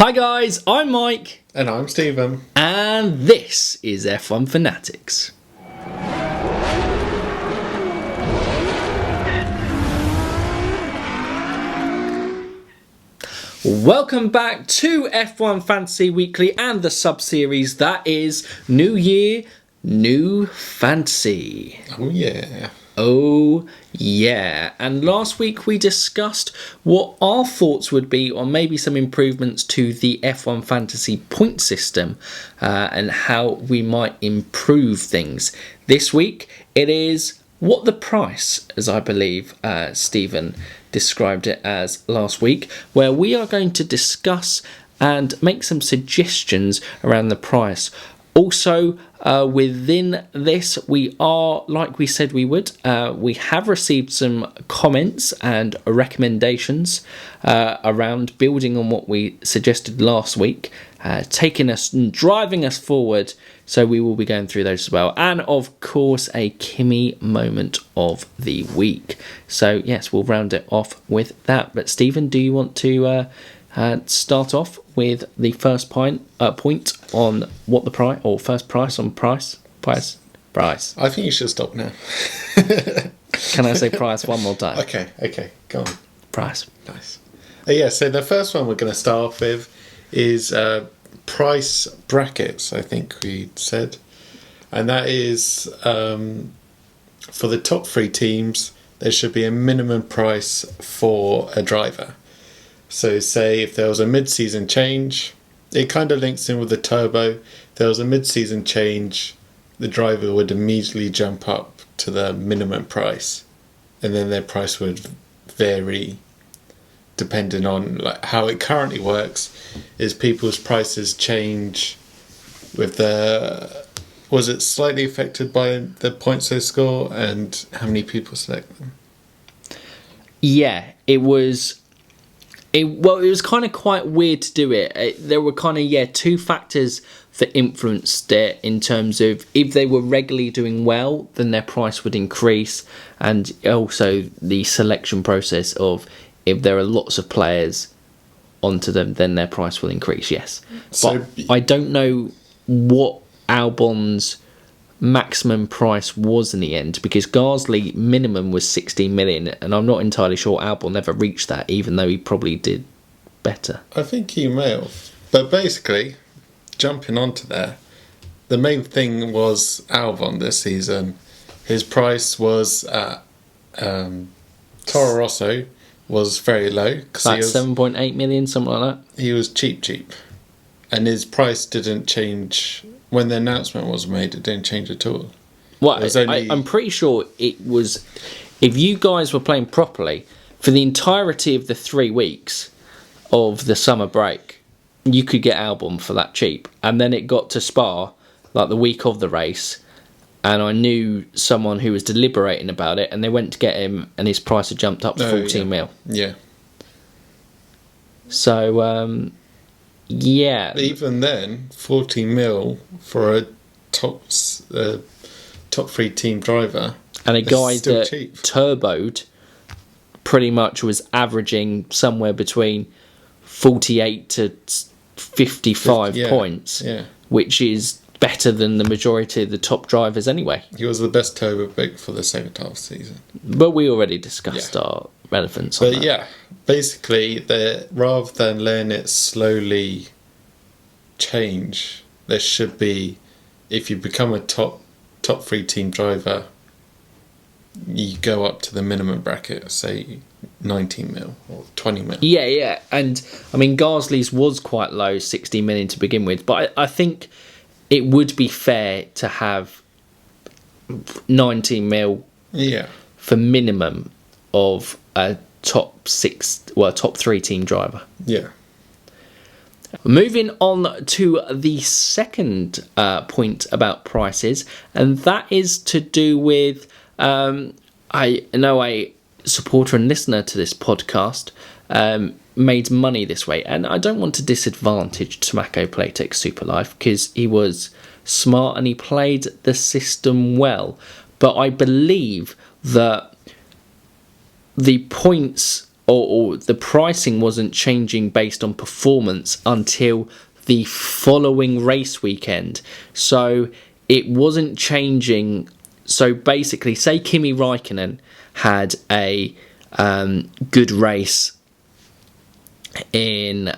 Hi guys, I'm Mike. And I'm Stephen. And this is F1 Fanatics. Welcome back to F1 Fantasy Weekly and the sub-series that is New Year, New Fantasy. Oh yeah. Oh yeah. And last week we discussed what our thoughts would be on maybe some improvements to the F1 Fantasy point system and how we might improve things. This week it is what the price, as I believe Stephen described it as last week, where we are going to discuss and make some suggestions around the price. Also, within this, we are, like we said we would, we have received some comments and recommendations around building on what we suggested last week, taking us and driving us forward. So we will be going through those as well. And of course, a Kimi moment of the week. So yes, we'll round it off with that. But Stephen, do you want to start off with the first point on what the price, or first price on price? I think you should stop now. Can I say price one more time? Okay, go on. Price. Nice. Yeah, so the first one we're going to start off with is price brackets, I think we said. And that is for the top three teams, there should be a minimum price for a driver. So say if there was a mid-season change, it kind of links in with the turbo. If there was a mid-season change, the driver would immediately jump up to the minimum price. And then their price would vary depending on how it currently works. Is people's prices change with was it slightly affected by the points they score and how many people select them? Yeah, it was kind of quite weird to do it. There were kind of, two factors that influenced it in terms of if they were regularly doing well, then their price would increase. And also the selection process of if there are lots of players onto them, then their price will increase, yes. So, but I don't know what Albon's maximum price was in the end, because Gasly minimum was 16 million, and I'm not entirely sure Albon never reached that, even though he probably did better. I think he may have. But basically, jumping onto there, the main thing was Albon this season. His price was at Toro Rosso was very low. Like 7.8 million, something like that. He was cheap. And his price didn't change. When the announcement was made, it didn't change at all. Well, I'm pretty sure it was, if you guys were playing properly, for the entirety of the 3 weeks of the summer break, you could get Albon for that cheap. And then it got to Spa, like the week of the race, and I knew someone who was deliberating about it, and they went to get him, and his price had jumped up to 14 mil. Yeah. So, yeah. Even then, 14 mil for a top 3 team driver. And a guy that cheap. turboed pretty much was averaging somewhere between 48 to 55 points, which is better than the majority of the top drivers anyway. He was the best turbo pick for the second half season. But we already discussed our relevance on that. But yeah, basically, rather than letting it slowly change, there should be, if you become a top 3 team driver, you go up to the minimum bracket, say 19 mil or 20 mil. Yeah. And I mean, Gasly's was quite low, 60 million to begin with. But I think it would be fair to have 19 mil for minimum of a top 3 team driver. Yeah. Moving on to the second point about prices, and that is to do with, I know a supporter and listener to this podcast made money this way, and I don't want to disadvantage Tommaso Playtech Superlife because he was smart and he played the system well, but I believe that the points or the pricing wasn't changing based on performance until the following race weekend. So it wasn't changing. So basically, say Kimi Raikkonen had a good race in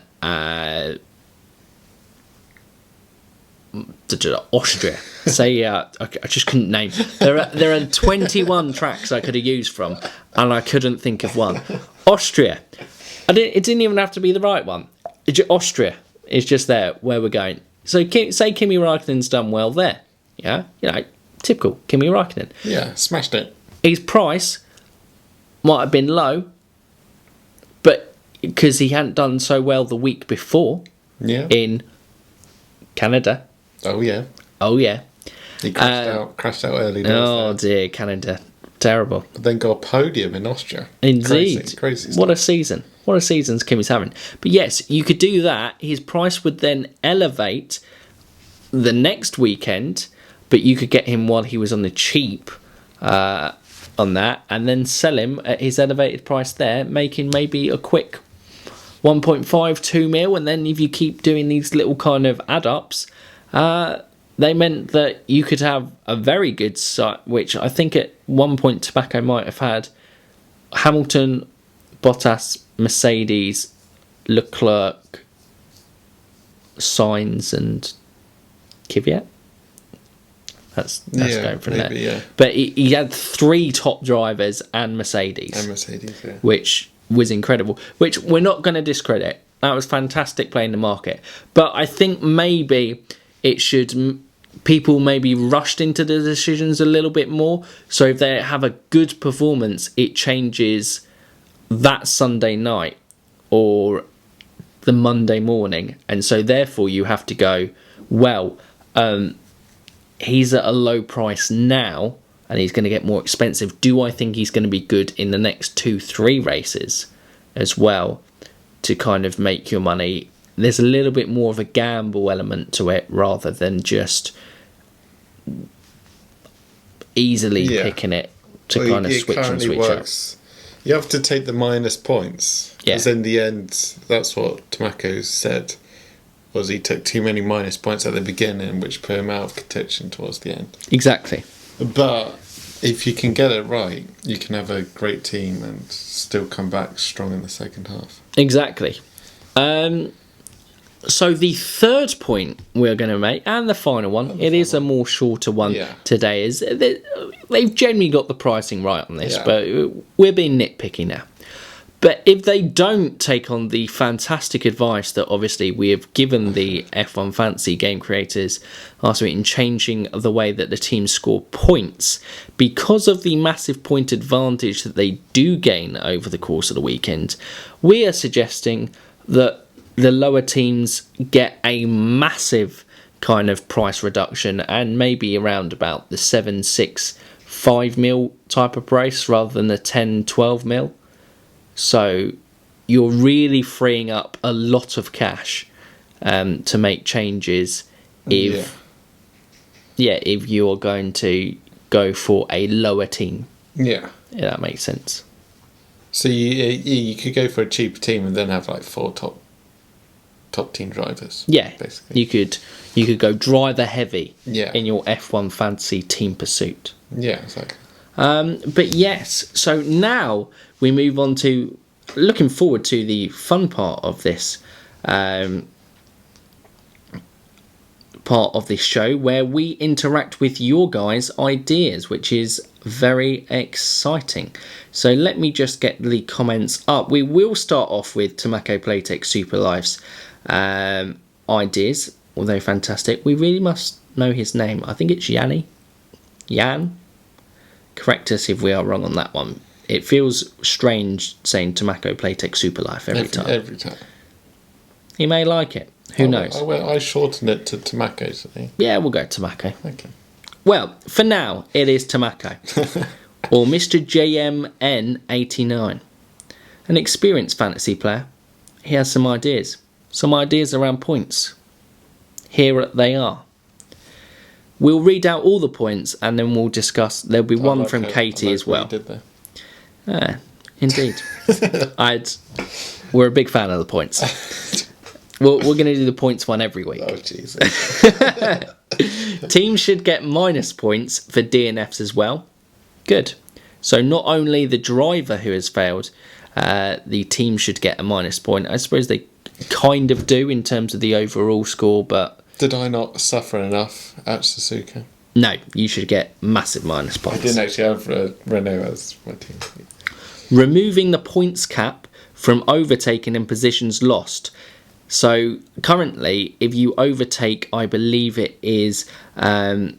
Austria. Say, I just couldn't name. There are 21 tracks I could have used from, and I couldn't think of one. Austria. It didn't even have to be the right one. Austria is just there where we're going. So say Kimi Raikkonen's done well there. Yeah, typical Kimi Raikkonen. Yeah, smashed it. His price might have been low, but because he hadn't done so well the week before in Canada. Oh yeah. He crashed out early. Oh dear, Canada. Terrible. But then got a podium in Austria. Indeed. Crazy what a season. What a season's Kimi's having. But yes, you could do that. His price would then elevate the next weekend, but you could get him while he was on the cheap on that, and then sell him at his elevated price there, making maybe a quick 1.52 mil, and then if you keep doing these little kind of add-ups, they meant that you could have a very good site, which I think at one point Tobacco might have had Hamilton, Bottas, Mercedes, Leclerc, Sainz and Kvyat. That's going from there. Yeah. But he had 3 top drivers and Mercedes. Which was incredible. Which we're not going to discredit. That was fantastic playing the market. But I think maybe it should... People maybe rushed into the decisions a little bit more. So if they have a good performance, it changes that Sunday night or the Monday morning. And so therefore you have to go, well... he's at a low price now and he's going to get more expensive. Do I think he's going to be good in the next 2-3 races as well to kind of make your money? There's a little bit more of a gamble element to it rather than just easily picking it to kind of switch and switch works. Up. You have to take the minus points because in the end, that's what Tobacco said. Was he took too many minus points at the beginning, which put him out of contention towards the end. Exactly. But if you can get it right, you can have a great team and still come back strong in the second half. Exactly. So the third point we're going to make, and the final one, it is a more shorter one today, is they've generally got the pricing right on this, but we're being nitpicky now. But if they don't take on the fantastic advice that obviously we have given the F1 Fantasy game creators last week in changing the way that the teams score points, because of the massive point advantage that they do gain over the course of the weekend, we are suggesting that the lower teams get a massive kind of price reduction and maybe around about the 7, 6, 5 mil type of price rather than the 10, 12 mil. So you're really freeing up a lot of cash to make changes if you are going to go for a lower team. Yeah. If that makes sense. So you could go for a cheaper team and then have like 4 top team drivers. Yeah, basically. You could go driver heavy in your F1 Fantasy Team Pursuit. Yeah, exactly. But yes, so now we move on to looking forward to the fun part of this part of this show where we interact with your guys' ideas, which is very exciting. So let me just get the comments up. We will start off with Tomako Playtech Super Life's ideas, although fantastic. We really must know his name. I think it's Yanni. Jan? Correct us if we are wrong on that one. It feels strange saying Tomako Playtech Super Life every time. Every time. He may like it. Who knows? I shortened it to Tomako today. Yeah, we'll go Tomako. Okay. Well, for now, it is Tomako. Or Mr. JMN89. An experienced fantasy player. He has some ideas. Some ideas around points. Here they are. We'll read out all the points and then we'll discuss. There'll be one from Katie as well. Indeed. We're a big fan of the points. We're going to do the points one every week. Oh, Jesus. Teams should get minus points for DNFs as well. Good. So not only the driver who has failed, the team should get a minus point. I suppose they kind of do in terms of the overall score, but... Did I not suffer enough at Suzuka? No, you should get massive minus points. I didn't actually have Renault as my team. Removing the points cap from overtaking and positions lost. So currently, if you overtake, I believe it is 5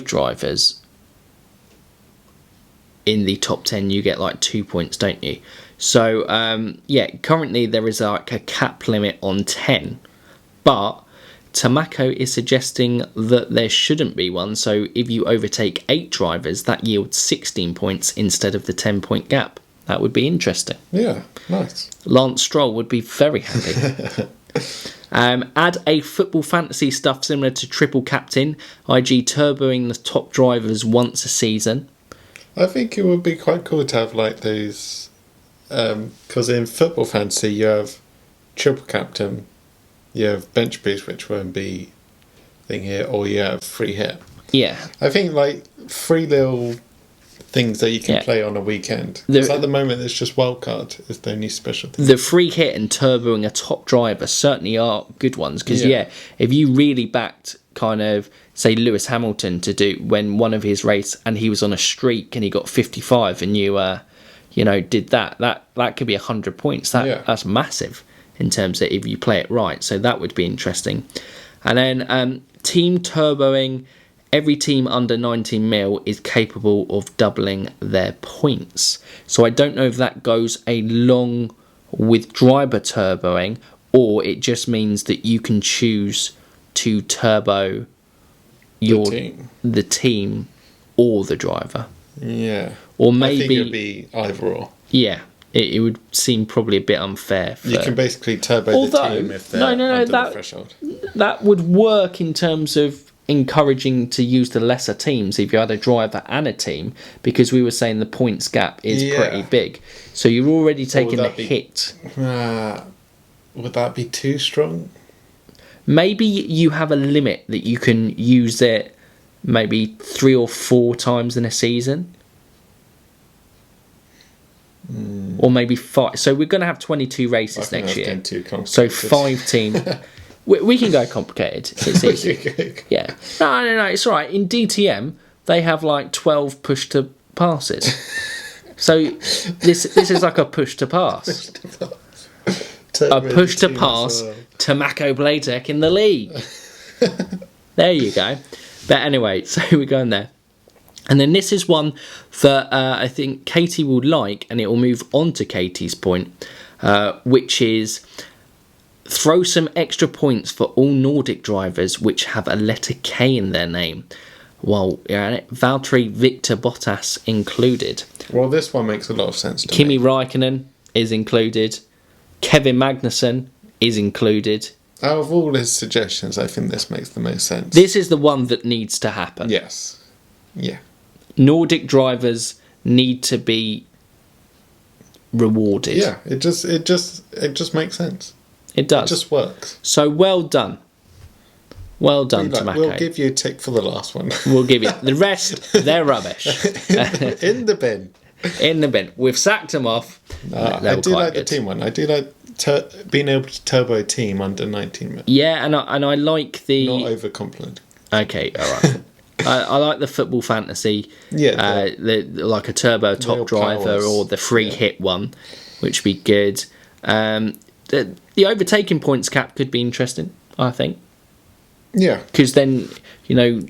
drivers in the top 10, you get like 2 points, don't you? So currently there is like a cap limit on 10, but Tamako is suggesting that there shouldn't be one. So if you overtake 8 drivers, that yields 16 points instead of the 10-point gap. That would be interesting. Yeah, nice. Lance Stroll would be very happy. Add a football fantasy stuff similar to triple captain, i.e. turboing the top drivers once a season. I think it would be quite cool to have like those, because in football fantasy you have triple captain, you have bench boost, which won't be thing here, or you have free hit. Yeah. I think like 3 little things that you can play on a weekend. Because at the moment it's just wildcard is the only special thing. The free hit and turboing a top driver certainly are good ones, because if you really backed kind of say Lewis Hamilton to do when one of his race and he was on a streak and he got 55 and you did that could be 100 points. That's massive in terms of if you play it right. So that would be interesting. And then team turboing. Every team under 19 mil is capable of doubling their points. So I don't know if that goes along with driver turboing, or it just means that you can choose to turbo the team or the driver. Yeah. Or maybe I think it would be either or. Yeah. It would seem probably a bit unfair. You can basically turbo the team if they're under the threshold. That would work in terms of encouraging to use the lesser teams if you had a driver and a team, because we were saying the points gap is pretty big. So you're already taking the hit. Would that be too strong? Maybe you have a limit that you can use it maybe 3 or 4 times in a season. Or maybe 5. So we're going to have 22 races next year. So 5 teams. We can go complicated. It's easy. Yeah. No. It's all right. In DTM, they have like 12 push to passes. So this is like a push to pass. A push to pass to Mako Bladek in the league. There you go. But anyway, so we're going there. And then this is one that I think Katie will like, and it will move on to Katie's point, which is throw some extra points for all Nordic drivers which have a letter K in their name. Well, Valtteri Victor Bottas included. Well, this one makes a lot of sense to me. Kimi Räikkönen is included. Kevin Magnussen is included. Out of all his suggestions, I think this makes the most sense. This is the one that needs to happen. Yes. Yeah. Nordic drivers need to be rewarded. Yeah, it just makes sense. It does. It just works. So well done. Well done, Tamako. We'll give you a tick for the last one. We'll give you the rest. They're rubbish. In the bin. In the bin. We've sacked them off. I do like the team one. I do like being able to turbo a team under 19 minutes. Yeah, and I like the... Not over-complimenting. Okay, all right. I like the football fantasy. Yeah. Like a turbo top driver powers. Or the free hit one, which would be good. The overtaking points cap could be interesting, I think. Yeah. Because then,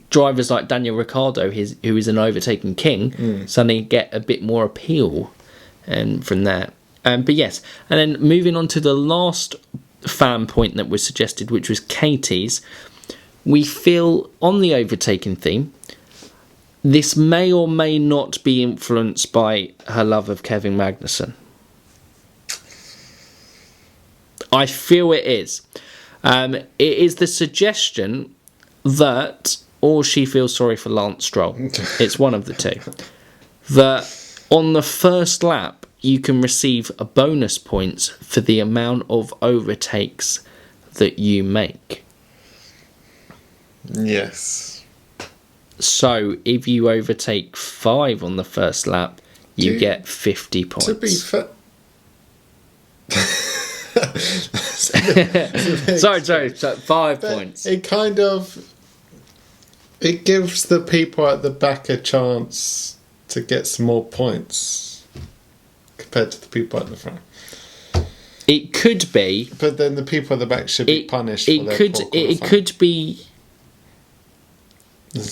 drivers like Daniel Ricciardo, who is an overtaking king, suddenly get a bit more appeal from there. But yes, and then moving on to the last fan point that was suggested, which was Katie's. We feel on the overtaking theme, this may or may not be influenced by her love of Kevin Magnussen. I feel it is. It is the suggestion that, or she feels sorry for Lance Stroll. It's one of the two. that on the first lap you can receive a bonus points for the amount of overtakes that you make. Yes. So if you overtake 5 on the first lap, you get 50 points. To be fair. sorry, 5 But points. it kind of... It gives the people at the back a chance to get some more points compared to the people at the front. It could be. But then the people at the back should be punished for their poor It qualifying. could be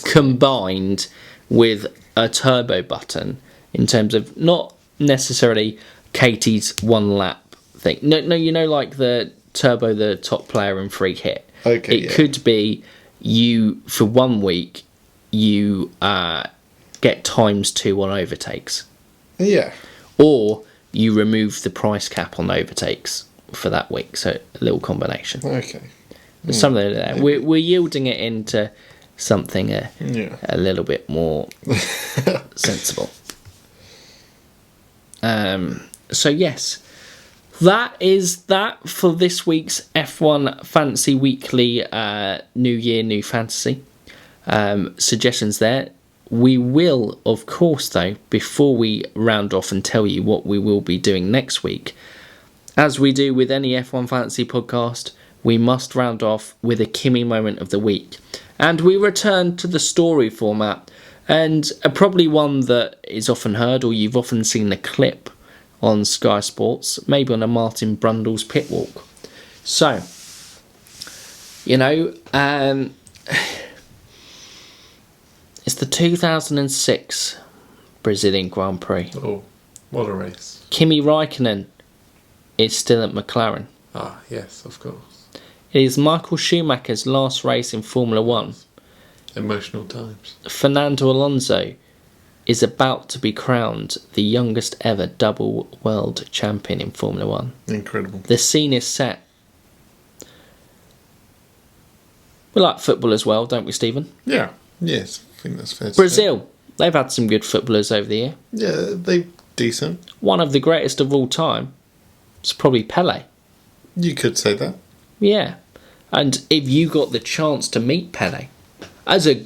combined with a turbo button in terms of not necessarily Katie's 1 lap thing. No, you know, like the turbo, the top player in free hit. Okay, It could be you, for 1 week, you get ×2 on overtakes. Yeah. Or you remove the price cap on overtakes for that week. So a little combination. Okay. Something like that. We're yielding it into something a little bit more sensible. So yes, that is that for this week's F1 Fantasy Weekly New Year, New Fantasy. Suggestions there. We will, of course, though, before we round off and tell you what we will be doing next week, as we do with any F1 Fantasy podcast, we must round off with a Kimi moment of the week. And we return to the story format, and probably one that is often heard, or you've often seen a clip on Sky Sports, maybe on a Martin Brundle's pit walk. So, you know, it's the 2006 Brazilian Grand Prix. Oh, what a race. Kimi Raikkonen is still at McLaren. Ah, yes, of course. It is Michael Schumacher's last race in Formula 1. Emotional times. Fernando Alonso is about to be crowned the youngest ever double world champion in Formula 1. Incredible. The scene is set. We like football as well, don't we, Stephen? Yeah. Yes, I think that's fair to say. Brazil, they've had some good footballers over the year. Yeah, they're decent. One of the greatest of all time is probably Pelé. You could say that. Yeah. And if you got the chance to meet Pelé, as a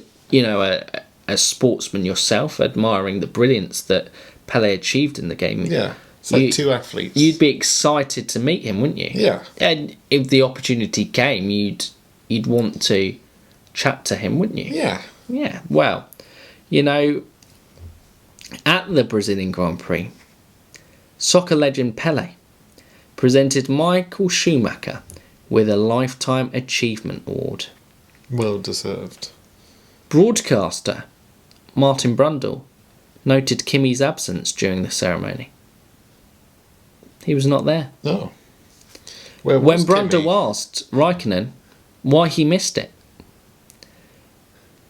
sportsman yourself, admiring the brilliance that Pelé achieved in the game, Yeah. It's like two athletes. you'd be excited to meet him, wouldn't you? Yeah. And if the opportunity came, you'd want to chat to him, wouldn't you? Yeah. Yeah. Well, you know, at the Brazilian Grand Prix, soccer legend Pelé presented Michael Schumacher with a Lifetime Achievement Award. Well deserved. Broadcaster Martin Brundle noted Kimi's absence during the ceremony. He was not there. No. Where When was Brundle Kimi? asked Raikkonen why he missed it,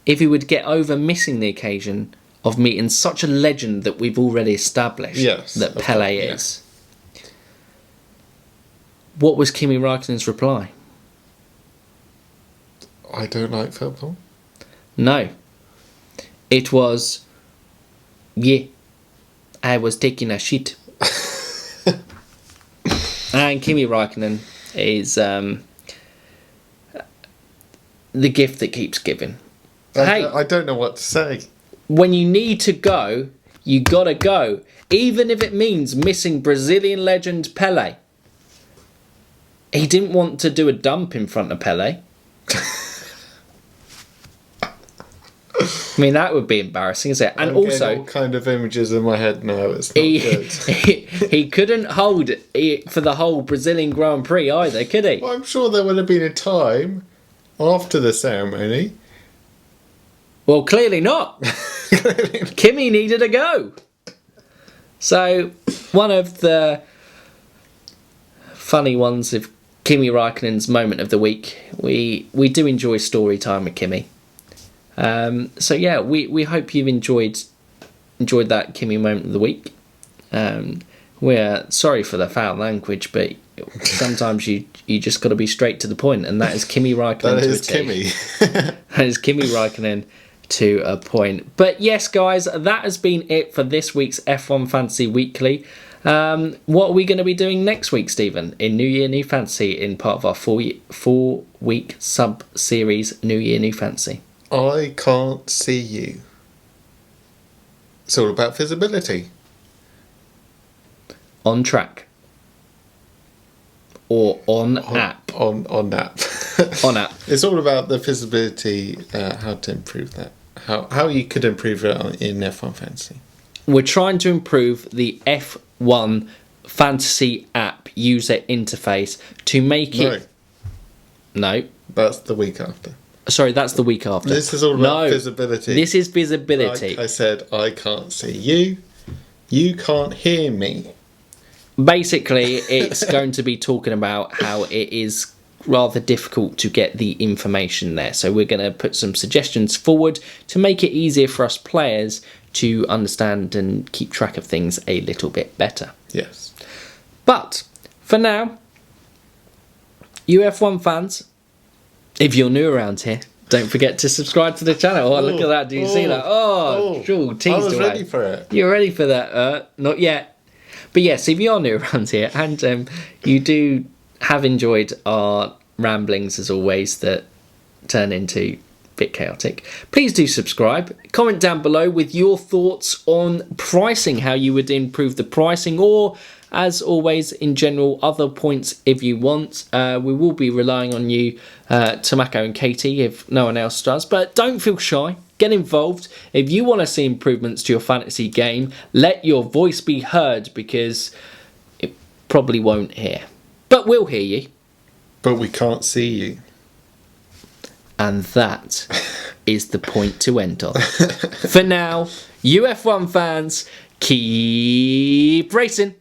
if he would get over missing the occasion of meeting such a legend that we've already established that Pelé is, what was Kimi Raikkonen's reply? I don't like football. No. It was, yeah, I was taking a shit. And Kimi Raikkonen is the gift that keeps giving. I don't know what to say. When you need to go, you gotta go. Even if it means missing Brazilian legend Pelé. He didn't want to do a dump in front of Pelé. I mean, that would be embarrassing, isn't it? And I'm also, getting all kind of images in my head now. It's not good. he couldn't hold it for the whole Brazilian Grand Prix either, could he? Well, I'm sure there would have been a time after the ceremony. Well, clearly not. Kimi needed a go. So, one of the funny ones of Kimi Raikkonen's moment of the week. We do enjoy story time with Kimi. So yeah, we hope you've enjoyed that Kimi moment of the week. We're sorry for the foul language, but sometimes you just got to be straight to the point, and that is Kimi Raikkonen. That is Kimi. That is Kimi Raikkonen to a point. But yes, guys, that has been it for this week's F1 Fantasy Weekly. What are we going to be doing next week, Stephen, in New Year New Fantasy, in part of our 4-week sub-series New Year New Fantasy? I can't see you. It's all about visibility. On track. Or on app. On app. On app. It's all about the visibility, how to improve that. How you could improve it in F1 Fantasy. We're trying to improve the F1 Fantasy app user interface to make it... No. That's the week after. Sorry, that's the week after. This is all about visibility. This is visibility. Like I said, I can't see you. You can't hear me. Basically, it's going to be talking about how it is rather difficult to get the information there. So we're going to put some suggestions forward to make it easier for us players to understand and keep track of things a little bit better. Yes. But for now, you F1 fans, if you're new around here, don't forget to subscribe to the channel. Oh, look at that. Do you see that? Sure, teased I was away. ready for it. You're ready for that? Not yet. But yes, if you're new around here and you do have enjoyed our ramblings as always that turn into a bit chaotic, please do subscribe. Comment down below with your thoughts on pricing, how you would improve the pricing, or as always in general other points if you want. We will be relying on you, Tomako and Katie, if no one else does, but don't feel shy. Get involved. If you want to see improvements to your fantasy game, let your voice be heard, because it probably won't hear. But we'll hear you. But we can't see you. And that is the point to end on. For now, you F1 fans, keep racing.